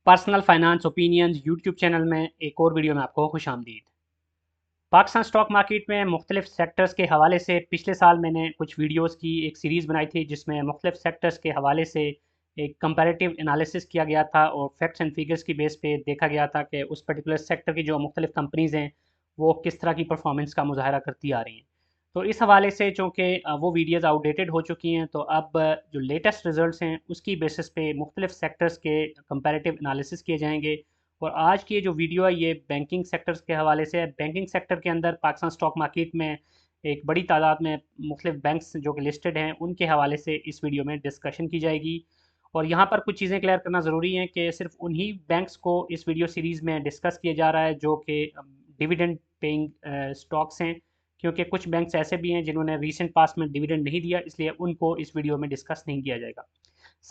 Personal finance opinions YouTube channel में एक और वीडियो में आपको खुशामदीद। पाकिस्तान स्टॉक मार्केट में मुख्तलिफ सेक्टर्स के हवाले से पिछले साल मैंने कुछ वीडियोस की एक सीरीज़ बनाई थी जिसमें मुख्तलिफ सेक्टर्स के हवाले से एक कंपैरेटिव एनालिसिस किया गया था और फैक्ट्स एंड फिगर्स की बेस पे देखा गया था कि उस पर्टिकुलर सेक्टर की जो मुख्तलिफ कंपनीज़ हैं वो किस तरह की परफॉर्मेंस का मुजाहरा करती आ रही हैं। तो इस हवाले से चूँकि वो वीडियोज़ आउटडेटेड हो चुकी हैं, तो अब जो लेटेस्ट रिजल्ट्स हैं उसकी बेसिस पे मुख्तलिफ सेक्टर्स के कंपैरेटिव एनालिसिस किए जाएंगे। और आज की ये जो वीडियो है ये बैंकिंग सेक्टर्स के हवाले से है। बैंकिंग सेक्टर के अंदर पाकिस्तान स्टॉक मार्केट में एक बड़ी तादाद में मुख्तलिफ बैंक्स जो कि लिस्टेड हैं उनके हवाले से इस वीडियो में डिस्कशन की जाएगी। और यहाँ पर कुछ चीज़ें क्लियर करना ज़रूरी है कि सिर्फ उन्हीं बैंक्स को इस वीडियो सीरीज़ में डिस्कस किया जा रहा है जो कि डिविडेंड पेइंग स्टॉक्स हैं, क्योंकि कुछ बैंक्स ऐसे भी हैं जिन्होंने रीसेंट पास में डिविडेंड नहीं दिया, इसलिए उनको इस वीडियो में डिस्कस नहीं किया जाएगा।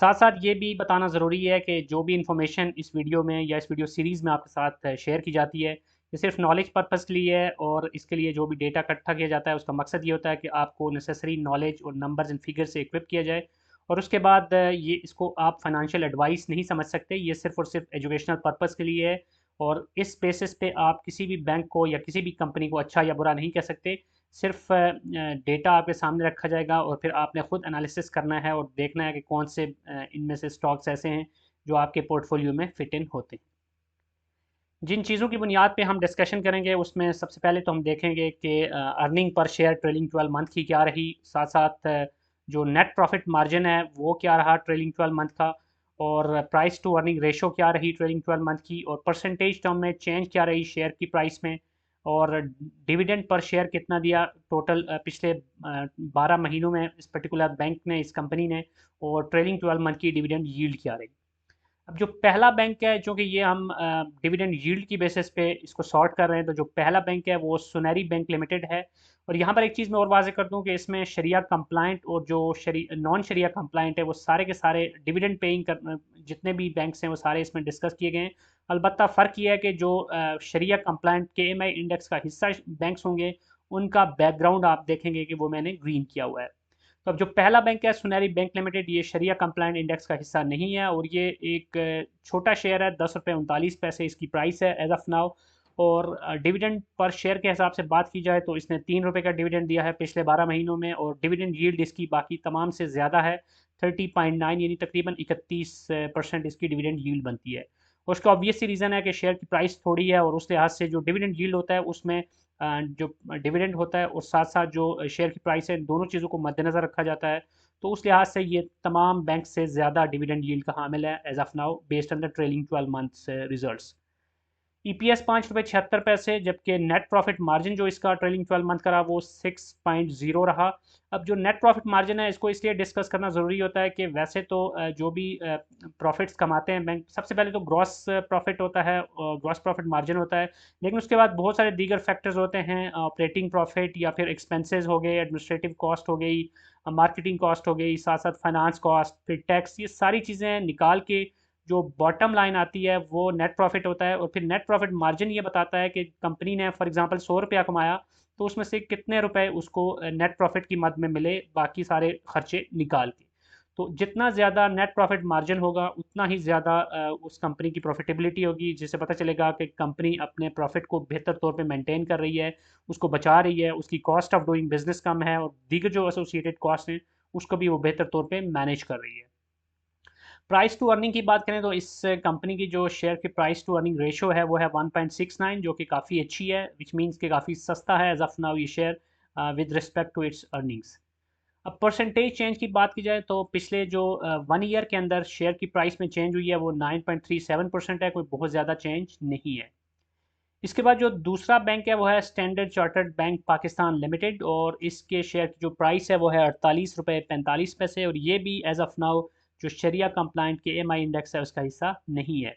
साथ साथ ये भी बताना ज़रूरी है कि जो भी इंफॉर्मेशन इस वीडियो में या इस वीडियो सीरीज़ में आपके साथ शेयर की जाती है ये सिर्फ नॉलेज पर्पज़ के लिए है, और इसके लिए जो भी डेटा इकट्ठा किया जाता है उसका मकसद ये होता है कि आपको नेसेसरी नॉलेज और नंबर्स एंड फिगर से इक्विप किया जाए। और उसके बाद ये इसको आप फाइनेंशियल एडवाइस नहीं समझ सकते, ये सिर्फ और सिर्फ एजुकेशनल पर्पज़ के लिए है। और इस बेसिस पे आप किसी भी बैंक को या किसी भी कंपनी को अच्छा या बुरा नहीं कह सकते। सिर्फ डेटा आपके सामने रखा जाएगा और फिर आपने खुद एनालिसिस करना है और देखना है कि कौन से इनमें से स्टॉक्स ऐसे हैं जो आपके पोर्टफोलियो में फिट इन होते हैं। जिन चीज़ों की बुनियाद पे हम डिस्कशन करेंगे उसमें सबसे पहले तो हम देखेंगे कि earning per share trailing 12 month की क्या रही, साथ साथ जो नेट प्रॉफिट मार्जिन है वो क्या रहा ट्रेलिंग 12 मंथ का, और प्राइस टू अर्निंग रेशो क्या रही ट्रेलिंग 12 मंथ की, और परसेंटेज टर्म में चेंज क्या रही शेयर की प्राइस में, और डिविडेंड पर शेयर कितना दिया टोटल पिछले 12 महीनों में इस पर्टिकुलर बैंक ने, इस कंपनी ने, और ट्रेलिंग 12 मंथ की डिविडेंड यील्ड क्या रही। अब जो पहला बैंक है, चूँकि ये हम डिविडेंड यील्ड की बेसिस पे इसको सॉर्ट कर रहे हैं, तो जो पहला बैंक है वो सुनहरी बैंक लिमिटेड है। और यहाँ पर एक चीज़ मैं और वाज़ेह कर दूँ कि इसमें शरिया कंप्लाइंट और जो नॉन शरिया कंप्लाइंट है वो सारे के सारे डिविडेंड पेइंग कर जितने भी बैंक्स हैं वो सारे इसमें डिस्कस किए गए हैं। अलबत्ता फ़र्क ये है कि जो शरिया कंप्लाइंट KMI इंडेक्स का हिस्सा बैंक्स होंगे उनका बैकग्राउंड आप देखेंगे कि वो मैंने ग्रीन किया हुआ है। तो अब जो पहला बैंक है सुनहरी बैंक लिमिटेड, ये शरिया कंप्लाइंट इंडेक्स का हिस्सा नहीं है और ये एक छोटा शेयर है, 10 रुपये 39 पैसे इसकी प्राइस है एज ऑफ नाउ। और डिविडेंड पर शेयर के हिसाब से बात की जाए तो इसने 3 रुपये का डिविडेंड दिया है पिछले 12 महीनों में, और डिविडेंड यील्ड इसकी बाकी तमाम से ज़्यादा है, 30.9, यानी तकरीबन 31% इसकी डिविडेंड यील्ड बनती है। और उसका ऑब्वियस सी रीज़न है कि शेयर की प्राइस थोड़ी है और उस लिहाज से जो डिविडेंड यील्ड होता है उसमें जो डिविडेंड होता है और साथ साथ जो शेयर की प्राइस है, दोनों चीज़ों को मद्देनज़र रखा जाता है। तो उस लिहाज से ये तमाम बैंक से ज़्यादा डिविडेंड यील्ड का हामिल है as of now based on the trailing 12 months results. EPS 5 रुपये 76 पैसे, जबकि नेट प्रॉफिट मार्जिन जो इसका ट्रेलिंग 12 मंथ का रहा वो 6.0 रहा। अब जो नेट प्रॉफिट मार्जिन है इसको इसलिए डिस्कस करना ज़रूरी होता है कि वैसे तो जो भी प्रॉफिट्स कमाते हैं बैंक, सबसे पहले तो ग्रॉस प्रॉफिट होता है और ग्रॉस प्रॉफिट मार्जिन होता है, लेकिन उसके बाद बहुत सारे दीगर फैक्टर्स होते हैं, ऑपरेटिंग प्रॉफिट या फिर एक्सपेंसेस हो गए, एडमिनिस्ट्रेटिव कॉस्ट हो गई, मार्केटिंग कॉस्ट हो गई, साथ साथ फाइनेंस कॉस्ट, फिर टैक्स, ये सारी चीज़ें निकाल के जो बॉटम लाइन आती है वो नेट प्रॉफिट होता है। और फिर नेट प्रॉफिट मार्जिन ये बताता है कि कंपनी ने फॉर एग्जांपल 100 रुपया कमाया तो उसमें से कितने रुपए उसको नेट प्रॉफिट की मद में मिले बाकी सारे खर्चे निकाल के। तो जितना ज़्यादा नेट प्रॉफिट मार्जिन होगा उतना ही ज़्यादा उस कंपनी की प्रॉफिटेबिलिटी होगी, जिससे पता चलेगा कि कंपनी अपने प्रॉफिट को बेहतर तौर पे मेंटेन कर रही है, उसको बचा रही है, उसकी कॉस्ट ऑफ डूइंग बिजनेस कम है और दीगर जो एसोसिएटेड कॉस्ट हैं उसको भी वो बेहतर तौर पे मैनेज कर रही है। प्राइस टू अर्निंग की बात करें तो इस कंपनी की जो शेयर की प्राइस टू अर्निंग रेशो है वो है 1.69, जो कि काफ़ी अच्छी है, विच मीन्स कि काफ़ी सस्ता है एज ऑफ नाउ ये share with respect to its earnings. अब परसेंटेज चेंज की बात की जाए तो पिछले जो 1 ईयर के अंदर शेयर की प्राइस में चेंज हुई है वो 9.37% है, कोई बहुत ज़्यादा चेंज नहीं है। इसके बाद जो दूसरा बैंक है वो है standard chartered bank Pakistan limited, और इसके शेयर की जो प्राइस है वो है 48 रुपये 45 पैसे, और ये भी एज ऑफ नाउ जो शरिया कंप्लाइंट के MI इंडेक्स है उसका हिस्सा नहीं है।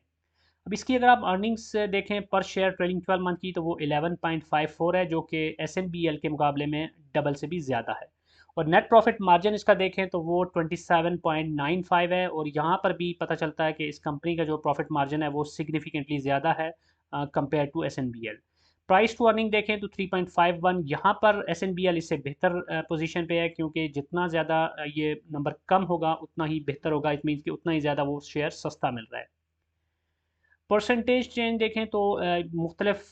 अब इसकी अगर आप अर्निंग्स देखें पर शेयर ट्रेलिंग 12 मंथ की तो वो 11.54 है, जो कि SMBL के मुकाबले में डबल से भी ज़्यादा है। और नेट प्रॉफिट मार्जिन इसका देखें तो वो 27.95 है, और यहाँ पर भी पता चलता है कि इस कंपनी का जो प्रॉफिट मार्जिन है वो सिग्निफिकेंटली ज़्यादा है compare to SNBL। Price to earning देखें तो 3.51, यहाँ पर SNBL इससे बेहतर पोजीशन पे है, क्योंकि जितना ज़्यादा ये नंबर कम होगा उतना ही बेहतर होगा, इट मीन्स कि उतना ही ज़्यादा वो शेयर सस्ता मिल रहा है। परसेंटेज चेंज देखें तो मुख्तलिफ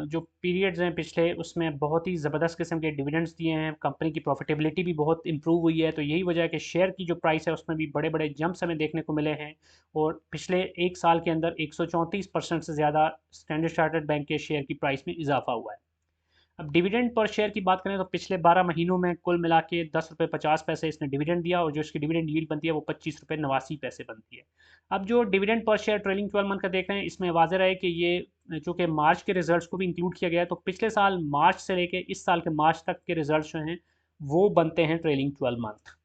जो पीरियड्स हैं पिछले, उसमें बहुत ही ज़बरदस्त किस्म के डिविडेंड्स दिए हैं, कंपनी की प्रॉफिटेबिलिटी भी बहुत इंप्रूव हुई है। तो यही वजह है कि शेयर की जो प्राइस है उसमें भी बड़े बड़े जंप्स हमें देखने को मिले हैं। और पिछले एक साल के अंदर 134% से ज़्यादा स्टैंडर्ड चार्टर्ड बैंक के शेयर की प्राइस में इजाफा हुआ है। अब डिविडेंड पर शेयर की बात करें तो पिछले 12 महीनों में कुल मिला के 10 रुपये 50 पैसे इसने डिविडेंड दिया, और जो इसकी डिविडेंड यील्ड बनती है वो 25 रुपये 89 पैसे बनती है। अब जो dividend per share trailing 12 month का देख रहे हैं, इसमें वाज़ेह रहे कि ये चूँकि मार्च के रिजल्ट्स को भी इंक्लूड किया गया है, तो पिछले साल मार्च से लेके इस साल के मार्च तक के रिजल्ट्स जो हैं वो बनते हैं ट्रेलिंग 12 मंथ।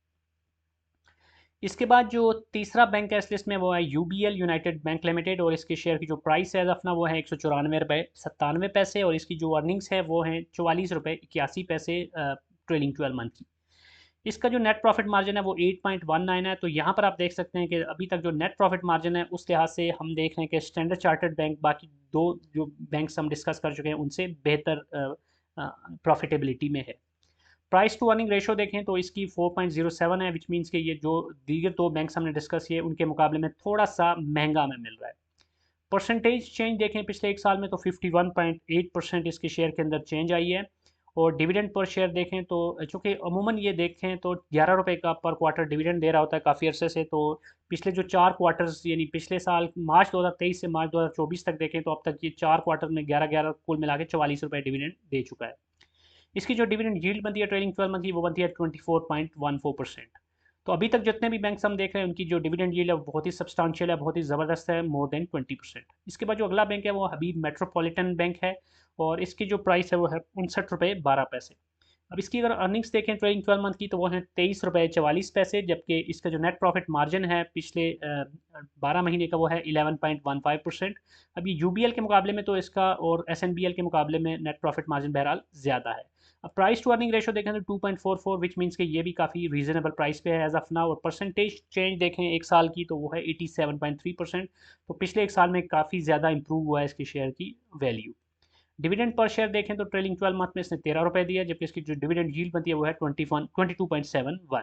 इसके बाद जो तीसरा बैंक है इस लिस्ट में वो है यूबीएल यूनाइटेड बैंक लिमिटेड, और इसके शेयर की जो प्राइस है अपना वो है 194 रुपये 97 पैसे, और इसकी जो अर्निंग्स है वो है 44 रुपये 81 पैसे ट्रेलिंग 12 मंथ की। इसका जो नेट प्रॉफिट मार्जिन है वो 8.19 है। तो यहाँ पर आप देख सकते हैं कि अभी तक जो नेट प्रॉफिट मार्जिन है उस लिहाज से हम देख रहे हैं कि स्टैंडर्ड चार्टर्ड बैंक बाकी दो जो बैंक्स हम डिस्कस कर चुके हैं उनसे बेहतर प्रॉफिटेबिलिटी में है। प्राइस टू अर्निंग रेशो देखें तो इसकी 4.07 है, विच मीन्स कि ये जो दीगर दो बैंक्स हमने डिस्कस किए उनके मुकाबले में थोड़ा सा महंगा हमें मिल रहा है। परसेंटेज चेंज देखें पिछले एक साल में तो 51.8% इसके शेयर के अंदर चेंज आई है। और डिविडेंड पर शेयर देखें तो चूँकि अमूमन ये देखें तो 11 रुपये का पर क्वार्टर डिविडेंड दे रहा होता है काफ़ी अरसे से, तो पिछले जो 4 क्वार्टर्स यानी पिछले साल मार्च 2023 से मार्च 2024 तक देखें तो अब तक ये 4 क्वार्टर में 11 कुल मिला के 44 रुपये डिविडेंड दे चुका है। इसकी जो डिविडेंड यील्ड बनती है ट्रेलिंग 12 मंथ की वो बनती है 24.14%। तो अभी तक जितने भी बैंक्स हम देख रहे हैं उनकी जो डिविडेंड यील्ड है वो बहुत ही सब्सटेंशियल है, बहुत ही ज़बरदस्त है, मोर देन 20%। इसके बाद जो अगला बैंक है वो हबीब मेट्रोपॉलिटन बैंक है, और इसकी जो प्राइस है वो है 59 रुपये 12 पैसे। अब इसकी अगर अर्निंग्स देखें ट्रेलिंग 12 मंथ की तो वो है 23 रुपये 44 पैसे, जबकि इसका जो नेट प्रॉफिट मार्जिन है पिछले 12 महीने का वो है 11.15%। अब ये यूबीएल के मुकाबले में तो इसका और एसएनबीएल के मुकाबले में नेट प्रॉफिट मार्जिन बहरहाल ज़्यादा है। अब प्राइस टू अर्निंग रेशो देखें तो 2.44, विच मीन्स कि ये भी काफ़ी रीजनेबल प्राइस पे है एज ऑफ नाउ। और परसेंटेज चेंज देखें एक साल की तो वो है 87.3%। तो पिछले एक साल में काफ़ी ज़्यादा इंप्रूव हुआ है इसकी शेयर की वैल्यू। डिविडेंड पर शेयर देखें तो ट्रेलिंग 12 मंथ में इसने 13 रुपये दिया, जबकि इसकी जो डिविडेंड यील्ड बनती है वो है 22.71।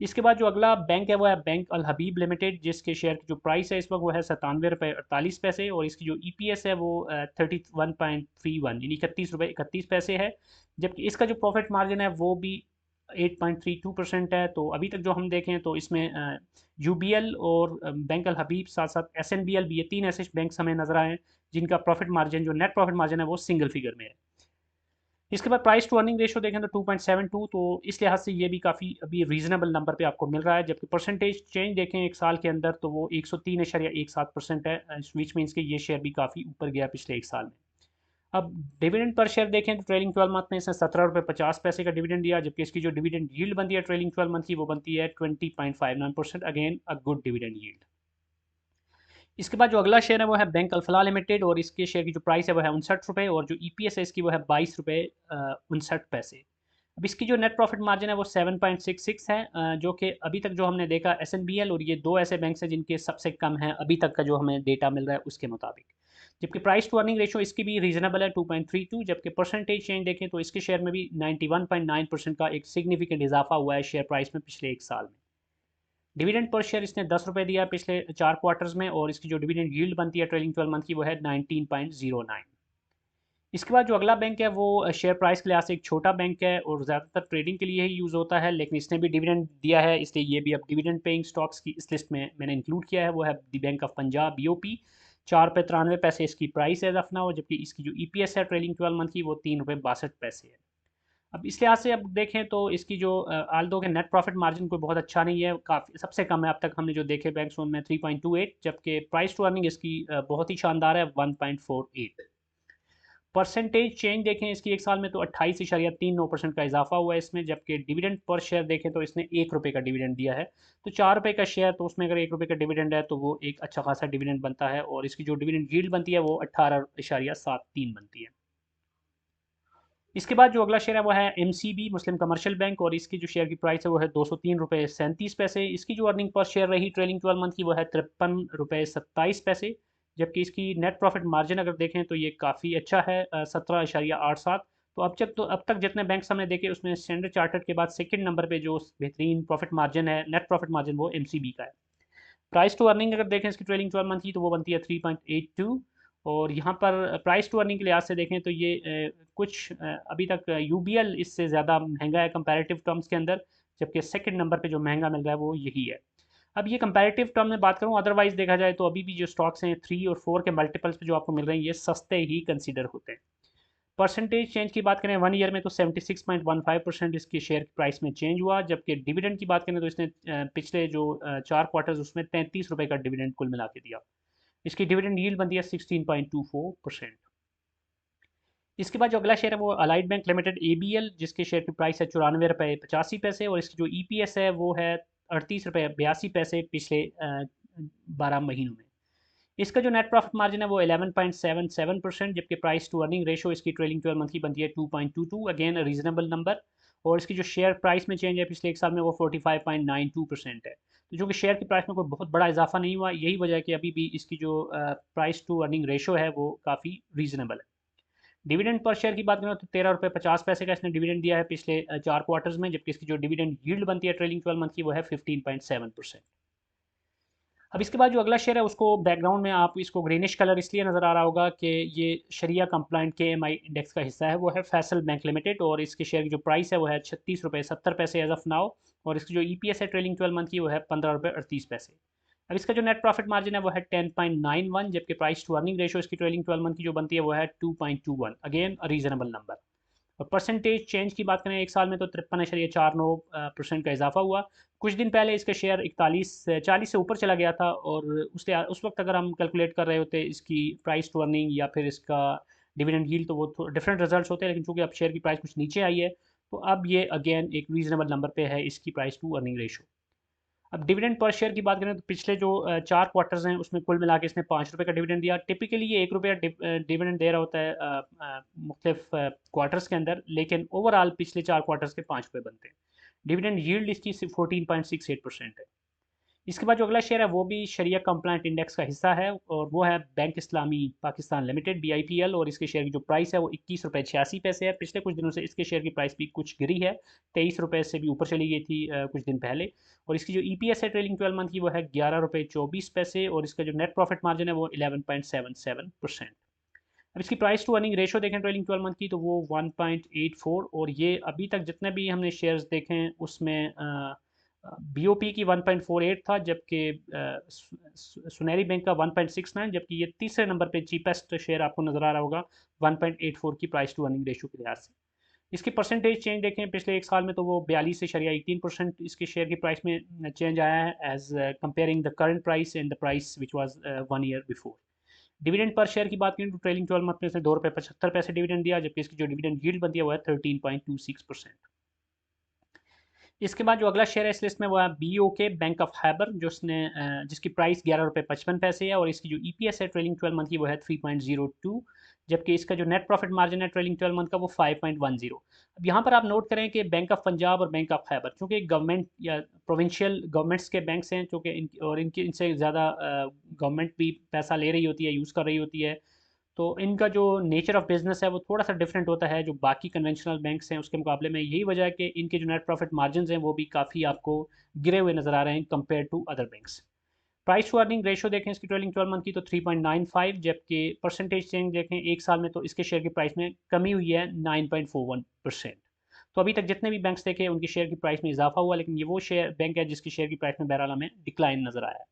इसके बाद जो अगला बैंक है वो है बैंक अल हबीब लिमिटेड, जिसके शेयर की जो प्राइस है इस वक्त वो है 97 रुपये 48 पैसे, और इसकी जो ईपीएस है वो 31.31 यानी 31 रुपये 31 पैसे है। जबकि इसका जो प्रॉफिट मार्जिन है वो भी 8.32% है। तो अभी तक जो हम देखें तो इसमें यूबीएल और बैंक अल हबीब साथ साथ एसएनबीएल भी, ये तीन ऐसे बैंक्स हमें नजर आए जिनका प्रॉफिट मार्जिन जो नेट प्रॉफिट मार्जिन है वो सिंगल फिगर में है। इसके बाद प्राइस टू अर्निंग रेशो देखें तो 2.72, तो इस लिहाज से ये भी काफ़ी अभी रीजनेबल नंबर पे आपको मिल रहा है। जबकि परसेंटेज चेंज देखें एक साल के अंदर तो वो 103.17% है, विच मीन्स कि ये शेयर भी काफ़ी ऊपर गया पिछले एक साल में। अब डिविडेंड पर शेयर देखें तो ट्रेलिंग 12 मंथ में इसने 17 रुपये 50 पैसे का डिविडेंड दिया, जबकि इसकी जो डिविडेंड यील्ड बनती है ट्रेलिंग 12 मंथ की वो बनती है 20.59%, again a good dividend yield. इसके बाद जो अगला शेयर है वो है बैंक अल्फला लिमिटेड, और इसके शेयर की जो प्राइस है वो है 59 रुपये, और जो ईपीएस है इसकी वो है 22 रुपये 59 पैसे। अब इसकी जो नेट प्रॉफिट मार्जिन है वो 7.66 है, जो कि अभी तक जो हमने देखा एसएनबीएल और ये दो ऐसे बैंक हैं जिनके सबसे कम है अभी तक का जो हमें डेटा मिल रहा है उसके मुताबिक। जबकि प्राइस टू अर्निंग रेशो इसकी भी रीजनेबल है 2.32, जबकि परसेंटेज चेंज देखें तो इसके शेयर में भी 91.9% का एक सिग्निफिकेंट इजाफा हुआ है शेयर प्राइस में पिछले एक साल में। डिविडेंड पर शेयर इसने 10 रुपये दिया पिछले 4 क्वार्टर्स में, और इसकी जो डिविडेंड यील्ड बनती है ट्रेलिंग 12 मंथ की वो है 19.09। इसके बाद जो अगला बैंक है वो शेयर प्राइस के लिहाज से एक छोटा बैंक है और ज़्यादातर ट्रेडिंग के लिए ही यूज़ होता है, लेकिन इसने भी डिविडेंड दिया है, इसलिए ये भी अब डिविडेंड पेइंग स्टॉक्स की इस लिस्ट में मैंने इंक्लूड किया है। वो है दी बैंक ऑफ पंजाब बीओपी, 4 रुपये 93 पैसे इसकी प्राइस है दफना, और जबकि इसकी जो ईपीएस है ट्रेलिंग 12 मंथ की वो 3 रुपये 62 पैसे है। अब इस लिहाज से अब देखें तो इसकी जो आल्दो के नेट प्रॉफिट मार्जिन कोई बहुत अच्छा नहीं है, काफ़ी सबसे कम है अब तक हमने जो देखे बैंक्स उनमें 3.28, जबकि प्राइस टू अर्निंग इसकी बहुत ही शानदार है 1.48। परसेंटेज चेंज देखें इसकी एक साल में तो 28.39% का इजाफा हुआ है इसमें, जबकि डिविडेंड पर शेयर देखें तो इसने 1 रुपये का डिविडेंड दिया है। तो 4 रुपये का शेयर, तो उसमें अगर 1 रुपये का डिविडेंड है तो वो एक अच्छा खासा डिविडेंड बनता है, और इसकी जो डिविडेंड यील्ड बनती है वो 18.73 बनती है। इसके बाद जो अगला शेयर है वो है एमसीबी मुस्लिम कमर्शियल बैंक, और इसकी जो शेयर की प्राइस है वो है 203 रुपये 37 पैसे। इसकी जो अर्निंग पर शेयर रही ट्रेलिंग 12 मंथ की वो है 53 रुपये 27 पैसे, जबकि इसकी नेट प्रॉफिट मार्जिन अगर देखें तो ये काफ़ी अच्छा है 17.87। तो अब तक जितने बैंक्स हमने देखे उसमें स्टैंडर्ड चार्टर्ड के बाद सेकंड नंबर पे जो बेहतरीन प्रॉफिट मार्जिन है, नेट प्रॉफिट मार्जिन, वो एमसीबी का है। प्राइस टू अर्निंग अगर देखें इसकी ट्रेलिंग 12 मंथ की तो वो बनती है 3.82। और यहाँ पर प्राइस टू अर्निंग के लिहाज से देखें तो ये अभी तक यूबीएल इससे ज़्यादा महंगा है कंपैरेटिव टर्म्स के अंदर, जबकि सेकंड नंबर पे जो महंगा मिल रहा है वो यही है। अब ये कंपैरेटिव टर्म में बात करूँ, अदरवाइज देखा जाए तो अभी भी जो स्टॉक्स हैं 3 और 4 के मल्टीपल्स पे जो आपको मिल रहे हैं ये सस्ते ही कंसिडर होते हैं। परसेंटेज चेंज की बात करें 1 ईयर में तो 76.15% इसकी शेयर प्राइस में चेंज हुआ, जबकि डिविडेंड की बात करें तो इसने पिछले जो 4 क्वार्टर्स उसमें 33 रुपये का डिविडेंड कुल मिला के दिया। इसकी डिविडेंड यील्ड बनती है 16.24%। इसके बाद जो अगला शेयर है वो अलाइड बैंक लिमिटेड ABL, जिसके शेयर की प्राइस है 94 रुपये 85 पैसे, और इसकी जो EPS है वो है 38 रुपये 82 पैसे पिछले 12 महीनों में। इसका जो नेट प्रॉफिट मार्जिन है वो 11.77%, जबकि प्राइस टू अर्निंग रेशो इसकी ट्रेलिंग 12 मंथ की बनती है 2.22, अगेन रीजनेबल नंबर। और इसकी जो शेयर प्राइस में चेंज है पिछले एक साल में वो 45.92% है। तो जो कि शेयर की प्राइस में कोई बहुत बड़ा इजाफा नहीं हुआ, यही वजह है कि अभी भी इसकी जो प्राइस टू अर्निंग रेशो है वो काफ़ी रीजनेबल है। डिविडेंड पर शेयर की बात करें तो 13 रुपये 50 पैसे का इसने डिविडेंड दिया है पिछले 4 क्वार्टर्स में, जबकि इसकी जो डिविडेंड यील्ड बनती है ट्रेलिंग 12 मंथ की वो है 15.7%। अब इसके बाद जो अगला शेयर है उसको बैकग्राउंड में आप इसको ग्रीनिश कलर इसलिए नज़र आ रहा होगा कि ये शरिया कंप्लाइंट KMI इंडेक्स का हिस्सा है, वो है फैसल बैंक लिमिटेड, और इसके शेयर की जो प्राइस है वो है 36 रुपये 70 पैसे एज ऑफ नाउ, और इसकी जो EPS है ट्रेलिंग 12 मंथ की वो है 15 रुपये 38 पैसे। अब इसका जो नेट प्रॉफिट मार्जिन है वो है 10.91, जबकि प्राइस टू अर्निंग रेशो इसकी ट्रेलिंग 12 मंथ की जो बनती है वो है 2.21, अगेन रीजनेबल नंबर। और परसेंटेज चेंज की बात करें एक साल में तो 53.49% का इजाफा हुआ। कुछ दिन पहले इसका शेयर 41-40 से ऊपर चला गया था, और उस वक्त अगर हम कैलकुलेट कर रहे होते इसकी प्राइस टू अर्निंग या फिर इसका डिविडेंड यील्ड तो वो डिफरेंट रिजल्ट्स होते हैं, लेकिन चूंकि अब शेयर की प्राइस कुछ नीचे आई है तो अब ये अगेन एक रीजनेबल नंबर पे है इसकी प्राइस टू अर्निंग रेशो। अब डिविडेंड पर शेयर की बात करें तो पिछले जो 4 क्वार्टर्स हैं उसमें कुल मिला के इसने 5 रुपये का डिविडेंड दिया। टिपिकली ये 1 रुपया डिविडेंड दे रहा होता है मुख्तलिफ क्वार्टर्स के अंदर, लेकिन ओवरऑल पिछले 4 क्वार्टर्स के 5 रुपये बनते हैं। डिविडेंड यील्ड इसकी 14.68% है। इसके बाद जो अगला शेयर है वो भी शरिया कंप्लाइंट इंडेक्स का हिस्सा है, और वो है बैंक इस्लामी पाकिस्तान लिमिटेड BIPL, और इसके शेयर की जो प्राइस है वो 21 रुपये 86 पैसे है। पिछले कुछ दिनों से इसके शेयर की प्राइस भी कुछ गिरी है, 23 रुपये से भी ऊपर चली गई थी कुछ दिन पहले। और इसकी जो EPS है ट्रेलिंग 12 मंथ की वो है 11 रुपये 24 पैसे, और इसका जो नेट प्रॉफिट मार्जिन है वो 11.77%। अब इसकी प्राइस टू अर्निंग रेशो देखें ट्रेलिंग 12 मंथ की तो वो 1.84, और ये अभी तक जितने भी हमने शेयर्स देखे हैं उसमें BOP की 1.48 था, जबकि सुनहरी बैंक का 1.69, जबकि ये तीसरे नंबर पे चीपेस्ट शेयर आपको नज़र आ रहा होगा 1.84 की प्राइस टू अर्निंग रेशो के लिहाज से। इसकी परसेंटेज चेंज देखें पिछले एक साल में तो वो 42.18% इसके शेयर की प्राइस में चेंज आया है, as comparing the current price and the price which was 1 year before. Dividend per share की बात करें तो ट्रेलिंग 12 मंथ में इसने 2 रुपये 75 पैसे डिविडेंड दिया, जबकि इसकी जो डिविडेंड यील्ड बनती है वो है 13.26%। इसके बाद जो अगला शेयर है इस लिस्ट में वो है BOK बैंक ऑफ हैबर, जिसकी प्राइस 11 रुपये 55 पैसे है, और इसकी जो EPS है ट्रेलिंग 12 मंथ की वो है 3.02, जबकि इसका जो नेट प्रॉफिट मार्जिन है ट्रेलिंग 12 मंथ का वो 5.10। अब यहाँ पर आप नोट करें कि बैंक ऑफ पंजाब और बैंक ऑफ हैबर चूँकि गवर्नमेंट या प्रोविंशियल गवर्नमेंट्स के बैंक्स हैं, चूँकि इनसे ज़्यादा गवर्नमेंट भी पैसा ले रही होती है, यूज़ कर रही होती है, तो इनका जो नेचर ऑफ बिजनेस है वो थोड़ा सा डिफरेंट होता है जो बाकी कन्वेंशनल बैंक्स हैं उसके मुकाबले में। यही वजह है कि इनके जो नेट प्रॉफिट मार्जिन हैं वो भी काफ़ी आपको गिरे हुए नज़र आ रहे हैं compare to other banks. Price to earning ratio देखें इसकी ट्रेलिंग 12 मंथ की तो 3.95, जबकि परसेंटेज चेंज देखें एक साल में तो इसके शेयर की प्राइस में कमी हुई है 9.41%। तो अभी तक जितने भी बैंक्स देखे उनकी शेयर की प्राइस में इजाफा हुआ, लेकिन ये वो शेयर बैंक है जिसकी शेयर की प्राइस में बहरहाल हमें डिक्लाइन नजर आया है।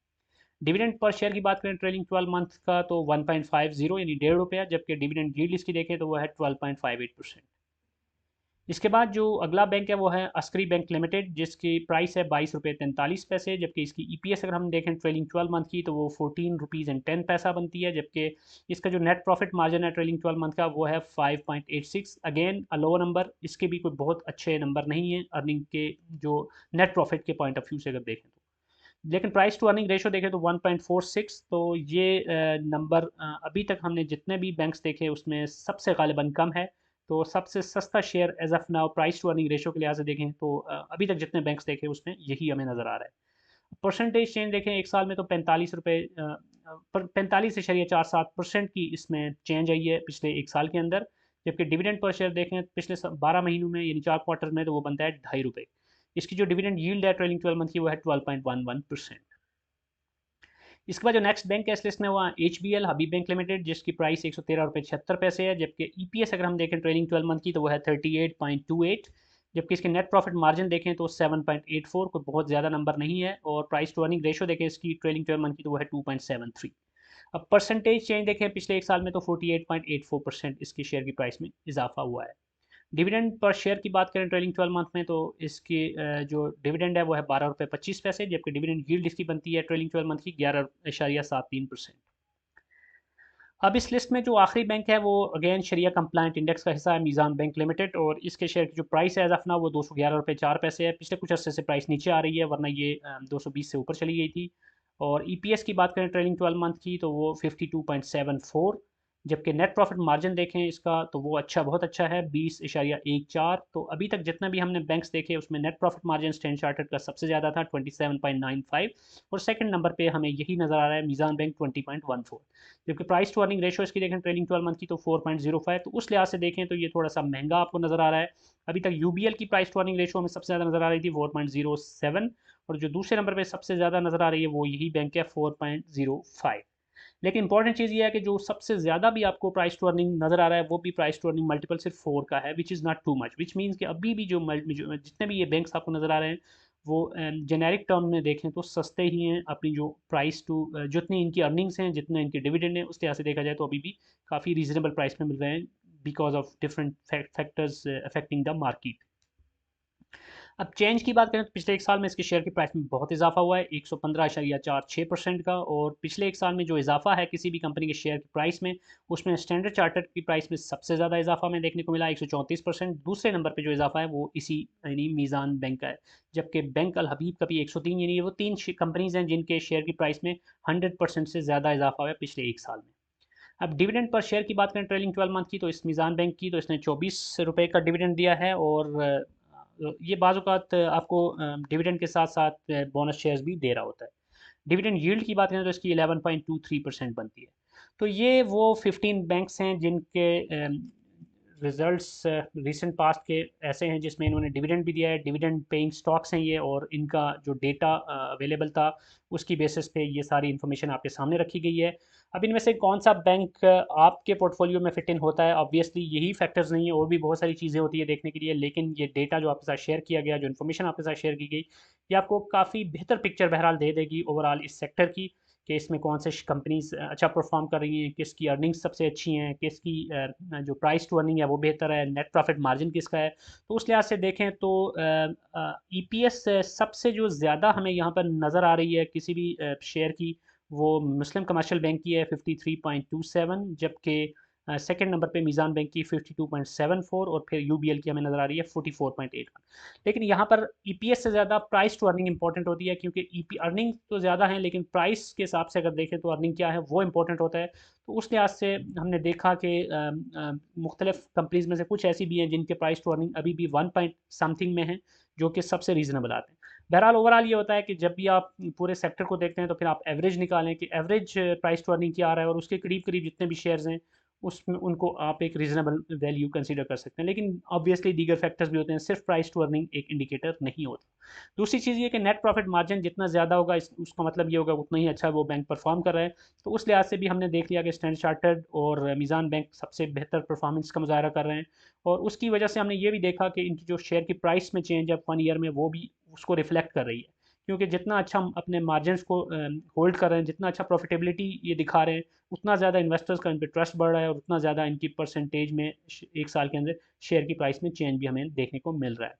डिविडेंड पर शेयर की बात करें ट्रेलिंग 12 मंथ का तो 1.50 यानी 1.5 रुपया, जबकि डिविडेंड यील्ड इसकी देखें तो वो है 12.58%। इसके बाद जो अगला बैंक है वो है अस्करी बैंक लिमिटेड, जिसकी प्राइस है 22 रुपये 43 पैसे, जबकि इसकी EPS अगर हम देखें ट्रेलिंग 12 मंथ की तो वो 14 रुपीज़ 10 पैसा बनती है, जबकि इसका जो नेट प्रॉफिट मार्जिन है ट्रेलिंग 12 मंथ का वो है 5.86, अगेन अ लो नंबर। इसके भी कोई बहुत अच्छे नंबर नहीं है अर्निंग के जो नेट प्रॉफिट के पॉइंट ऑफ व्यू से अगर देखें तो, लेकिन प्राइस टू अर्निंग रेशो देखें तो 1.46, तो ये नंबर अभी तक हमने जितने भी बैंक्स देखे उसमें सबसे गालिबन कम है। तो सबसे सस्ता share as of now price to earning ratio के लिहाज से देखें तो अभी तक जितने बैंक्स देखे उसमें यही हमें नज़र आ रहा है। परसेंटेज चेंज देखें एक साल में तो 45.47% की इसमें चेंज आई है पिछले एक साल के अंदर, जबकि डिविडेंड पर शेयर देखें पिछले 12 महीनों में यानी 4 क्वार्टर में तो वो बनता है 2.5 रुपये। इसकी जो डिविडेंड यील्ड है ट्रेलिंग 12 मंथ की वो है 12.11%। इसके बाद जो नेक्स्ट बैंक है इस लिस्ट में वो HBL हबीब बैंक लिमिटेड, जिसकी प्राइस 113 रुपये 76 पैसे है, जबकि EPS अगर हम देखें ट्रेलिंग 12 मंथ की तो वो है 38.28, जबकि इसके नेट प्रॉफिट मार्जिन देखें तो 7.84, कोई बहुत ज़्यादा नंबर नहीं है, और प्राइस टू अर्निंग रेशो देखें इसकी ट्रेलिंग 12 मंथ की तो वो है 2.73। अब परसेंटेज चेंज देखें पिछले एक साल में तो 48.84% इसकी शेयर की प्राइस में इजाफा हुआ है। डिविडेंड पर शेयर की बात करें ट्रेलिंग 12 मंथ में तो इसकी जो डिविडेंड है वो है 12 रुपये 25 पैसे, जबकि डिविडेंड यील्ड इसकी बनती है ट्रेलिंग 12 मंथ की 11.73%। अब इस लिस्ट में जो आखिरी बैंक है वो अगेन शरिया कंप्लाइंट इंडेक्स का हिस्सा है मीज़ान बैंक लिमिटेड, और इसके शेयर की जो प्राइस है एज ऑफ नाउ वो 211 रुपये 4 पैसे है। पिछले कुछ अर्से से प्राइस नीचे आ रही है, वरना ये 220 से ऊपर चली गई थी। और EPS की बात करें ट्रेलिंग 12 मंथ की तो वो 52.74, जबकि नेट प्रॉफिट मार्जिन देखें इसका तो वो अच्छा, बहुत अच्छा है 20.14। तो अभी तक जितना भी हमने बैंक्स देखे उसमें net profit margin standard chartered का सबसे ज़्यादा था 27.95, और सेकंड नंबर पे हमें यही नज़र आ रहा है मीज़ान बैंक 20.14, जबकि प्राइस टू अर्निंग रेशो इसकी देखें ट्रेलिंग 12 मंथ की तो 4.05। तो उस लिहाज से देखें तो ये थोड़ा सा महंगा आपको नज़र आ रहा है। अभी तक UBL की प्राइस टू अर्निंग रेशो हमें सबसे ज़्यादा नज़र आ रही थी 4.07, और जो दूसरे नंबर पर सबसे ज़्यादा नज़र आ रही है वो यही बैंक है 4.05। लेकिन इंपॉर्टेंट चीज़ ये है कि जो सबसे ज़्यादा भी आपको प्राइस टू अर्निंग नज़र आ रहा है वो भी प्राइस टू अर्निंग मल्टीपल सिर्फ 4 का है, which is not too much, which means कि अभी भी जो जितने भी ये बैंक्स आपको नज़र आ रहे हैं वो जेनेरिक टर्म में देखें तो सस्ते ही हैं। अपनी जो प्राइस टू जितनी इनकी अर्निंग्स हैं, जितना इनके डिविडेंड है, उस लिहाज से देखा जाए तो अभी भी काफ़ी रीजनेबल प्राइस में मिल रहे हैं because of different factors affecting the market. अब चेंज की बात करें तो पिछले एक साल में इसके शेयर की प्राइस में बहुत इजाफा हुआ है 115.46% का, और पिछले एक साल में जो इजाफा है किसी भी कंपनी के शेयर की प्राइस में उसमें स्टैंडर्ड चार्टर्ड की प्राइस में सबसे ज़्यादा इजाफा हमें देखने को मिला 134%। दूसरे नंबर पर जो इजाफा है वो इसी यानी मीज़ान बैंक का है, जबकि बैंक अल हबीब का भी 103, यानी वो 3 कंपनीज हैं जिनके शेयर की प्राइस में 100% से ज़्यादा इजाफा हुआ है पिछले एक साल में। अब डिविडेंड पर शेयर की बात करें ट्रेलिंग 12 मंथ की तो इस मीज़ान बैंक की तो इसने 24 रुपये का डिविडेंड दिया है, और ये बाज़-औक़ात आपको डिविडेंड के साथ साथ बोनस शेयर्स भी दे रहा होता है। डिविडेंड यील्ड की बात करें तो इसकी 11.23% बनती है। तो ये वो 15 बैंक्स हैं जिनके रिजल्ट्स रीसेंट पास्ट के ऐसे हैं जिसमें इन्होंने डिविडेंड भी दिया है, डिविडेंड पेइंग स्टॉक्स हैं ये, और इनका जो डेटा अवेलेबल था उसकी बेसिस पे ये सारी इन्फॉर्मेशन आपके सामने रखी गई है। अब इनमें से कौन सा बैंक आपके पोर्टफोलियो में फिट इन होता है, ऑब्वियसली यही फैक्टर्स नहीं है, और भी बहुत सारी चीज़ें होती है देखने के लिए, लेकिन ये डेटा जो आपके साथ शेयर किया गया, जो इन्फॉर्मेशन आपके साथ शेयर की गई, ये आपको काफ़ी बेहतर पिक्चर बहरहाल दे देगी ओवरऑल इस सेक्टर की, कि इसमें कौन से कंपनीज अच्छा परफॉर्म कर रही हैं, किसकी अर्निंग्स सबसे अच्छी हैं, किसकी जो प्राइस टू अर्निंग है वो बेहतर है, नेट प्रॉफिट मार्जिन किसका है। तो उस लिहाज से देखें तो EPS सबसे जो ज़्यादा हमें यहाँ पर नज़र आ रही है किसी भी शेयर की वो मुस्लिम कमर्शियल बैंक की है 53.27, जबकि सेकंड नंबर पे मीज़ान बैंक की 52.74, और फिर UBL की हमें नज़र आ रही है 44.81। लेकिन यहाँ पर EPS से ज़्यादा प्राइस टू अर्निंग इंपॉर्टेंट होती है, क्योंकि EP अर्निंग तो ज़्यादा है लेकिन प्राइस के हिसाब से अगर देखें तो अर्निंग क्या है वो इंपॉर्टेंट होता है। तो उस लिहाज से हमने देखा कि मुख्तलिफ कंपनीज में से कुछ ऐसी भी हैं जिनके प्राइस टू अर्निंग अभी भी 1 पॉइंट समथिंग में है, जो कि सबसे रीज़नेबल आते हैं। बहरहाल ओवरऑल ये होता है कि जब भी आप पूरे सेक्टर को देखते हैं तो फिर आप एवरेज निकालें कि एवरेज प्राइस टू अर्निंग क्या आ रहा है, और उसके करीब करीब जितने भी शेयर्स हैं उसमें उनको आप एक रीज़नेबल वैल्यू कंसीडर कर सकते हैं। लेकिन ऑब्वियसली दीगर फैक्टर्स भी होते हैं, सिर्फ प्राइस टू अर्निंग एक इंडिकेटर नहीं होता। दूसरी चीज़ ये कि नेट प्रॉफिट मार्जिन जितना ज़्यादा होगा उसका मतलब ये होगा उतना ही अच्छा वो बैंक परफॉर्म कर रहा है। तो उस लिहाज से भी हमने देख लिया कि स्टैंडर्ड चार्टर्ड और मीज़ान बैंक सबसे बेहतर परफॉर्मेंस का मुजाहरा कर रहे हैं, और उसकी वजह से हमने ये भी देखा कि इनकी जो शेयर की प्राइस में चेंज है 1 ईयर में वो भी उसको रिफ्लेक्ट कर रही है, क्योंकि जितना अच्छा हम अपने मार्जिनस को होल्ड कर रहे हैं, जितना अच्छा प्रॉफिटेबिलिटी ये दिखा रहे हैं, उतना ज़्यादा इन्वेस्टर्स का इन पर ट्रस्ट बढ़ रहा है, और उतना ज़्यादा इनकी परसेंटेज में एक साल के अंदर शेयर की प्राइस में चेंज भी हमें देखने को मिल रहा है।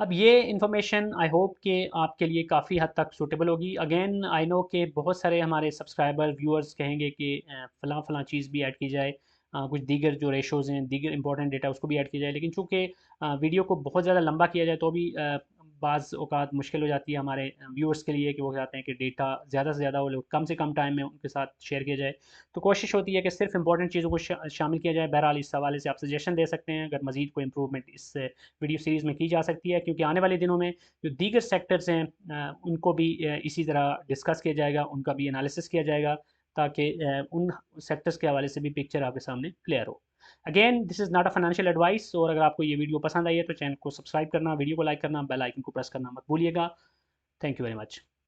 अब ये इन्फॉर्मेशन आई होप कि आपके लिए काफ़ी हद तक सूटेबल होगी। अगेन आई नो कि बहुत सारे हमारे सब्सक्राइबर व्यूअर्स कहेंगे कि फ़लाँ फ़लाँ चीज़ भी ऐड की जाए, कुछ दीगर जो रेशोज़ हैं, दीगर इंपॉर्टेंट डेटा उसको भी ऐड किया जाए, लेकिन चूँकि वीडियो को बहुत ज़्यादा लंबा किया जाए तो भी बाज़ औक़ात मुश्किल हो जाती है हमारे व्यूअर्स के लिए, कि वो चाहते हैं कि डेटा ज़्यादा से ज़्यादा वो लोग कम से कम टाइम में उनके साथ शेयर किया जाए। तो कोशिश होती है कि सिर्फ इंपॉर्टेंट चीज़ों को शामिल किया जाए। बहरहाल इस हवाले से आप सजेशन दे सकते हैं अगर मज़ीद कोई इंप्रूवमेंट इस वीडियो सीरीज़ में की जा सकती है, क्योंकि आने वाले दिनों में जो दीगर सेक्टर्स हैं उनको भी इसी तरह डिस्कस किया जाएगा, उनका भी एनालिसिस किया जाएगा, ताकि उन सेक्टर्स के हवाले से भी पिक्चर आपके सामने क्लियर हो। Again this is not a financial advice, और अगर आपको ये वीडियो पसंद आई है तो चैनल को सब्सक्राइब करना, वीडियो को लाइक करना, बेल आइकन को प्रेस करना मत भूलिएगा। Thank you very much.